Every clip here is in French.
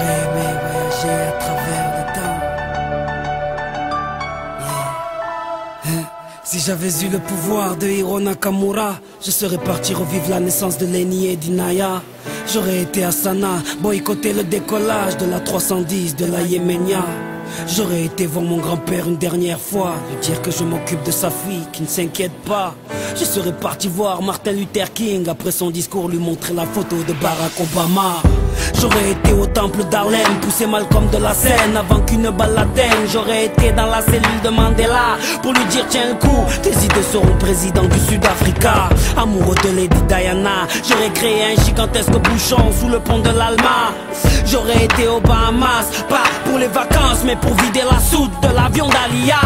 aimé voyager à travers le temps. Yeah. Si j'avais eu le pouvoir de Hiro Nakamura, je serais parti revivre la naissance de Lenny et d'Inaya. J'aurais été à Sanaa, boycotter le décollage de la 310 de la Yéménia. J'aurais été voir mon grand-père une dernière fois, lui dire que je m'occupe de sa fille, qui ne s'inquiète pas. Je serais parti voir Martin Luther King, après son discours lui montrer la photo de Barack Obama. J'aurais été au temple d'Harlem, pousser Malcolm de la scène avant qu'une balle l'atteigne. J'aurais été dans la cellule de Mandela pour lui dire tiens le coup, tes idées seront président du Sud-Africa. Amoureux de Lady Diana, j'aurais créé un gigantesque bouchon sous le pont de l'Alma. J'aurais été aux Bahamas, pas pour les vacances mais pour vider la soute de l'avion d'Alia.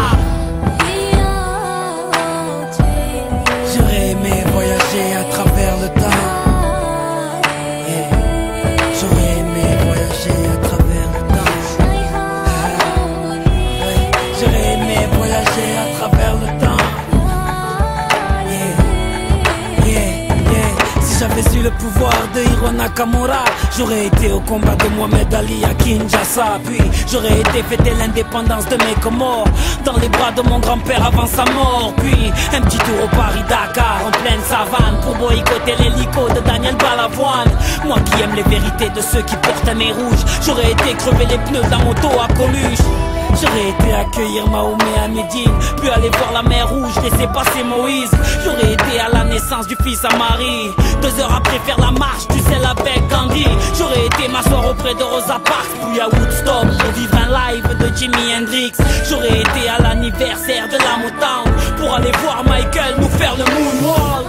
J'aurais aimé voyager à travers le temps. J'aurais aimé voyager à travers le temps. J'aurais aimé voyager à travers le temps. Si j'avais eu le pouvoir de Hiro Nakamura, j'aurais été au combat de Mohamed Ali à Kinshasa. Puis j'aurais été fêter l'indépendance de mes Comores dans les bras de mon grand-père avant sa mort. Puis un petit tour au Paris-Dakar en pleine savane pour boycotter l'hélico de Daniel Balavoine. Moi qui aime les vérités de ceux qui portent un nez rouge, j'aurais été crever les pneus d'un moto à Coluche. J'aurais été accueillir Mahomet à Médine, puis aller voir la mer Rouge, laisser passer Moïse. J'aurais été à la naissance du fils à Marie, 2 heures après faire la marche du sel avec Gandhi. J'aurais été m'asseoir auprès de Rosa Parks, puis à Woodstock pour vivre un live de Jimi Hendrix. J'aurais été à l'anniversaire de la Motown pour aller voir Michael nous faire le moonwalk.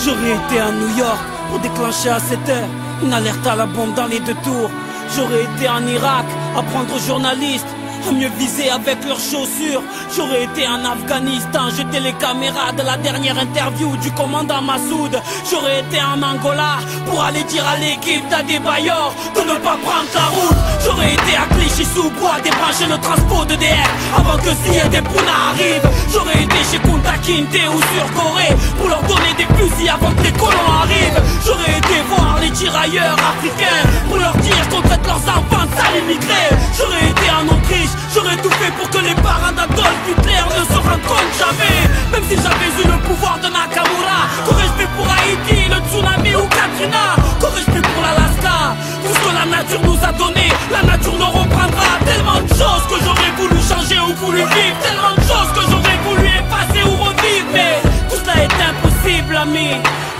J'aurais été à New York pour déclencher à 7 heures une alerte à la bombe dans les 2 tours. J'aurais été en Irak apprendre aux journalistes à mieux viser avec leurs chaussures. J'aurais été en Afghanistan, jeter les caméras de la dernière interview du commandant Massoud. J'aurais été en Angola pour aller dire à l'équipe d'Adebayor de ne pas prendre la route. J'aurais été à Clichy-sous-Bois débrancher le transport d'EDF avant que Ziyad et Pouna arrivent. J'aurais été chez Kunta Kinte ou sur Corée pour leur donner des fusils avant que les colons arrivent. J'aurais été voir les tirailleurs africains pour leur dire qu'on traite leurs enfants de sales immigrés. J'aurais été en Autriche, j'aurais tout fait pour que les parents d'Adolf Hitler ne se rendent compte jamais. Même si j'avais eu le pouvoir de Nakamura, qu'aurais-je fait pour Haïti, le tsunami ou Katrina? Qu'aurais-je fait pour l'Alaska? Tout ce que la nature nous a donné, la nature nous reprendra. Tellement de choses que j'aurais voulu changer ou voulu vivre, tellement de choses que j'aurais voulu effacer ou revivre. Mais tout cela est impossible, ami.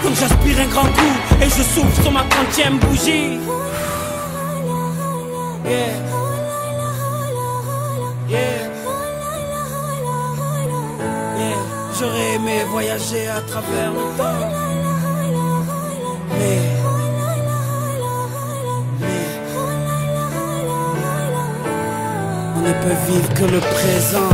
Donc j'aspire un grand coup et je souffle sur ma 30e bougie. Yeah. J'aurais aimé voyager à travers le temps, mais on ne peut vivre que le présent.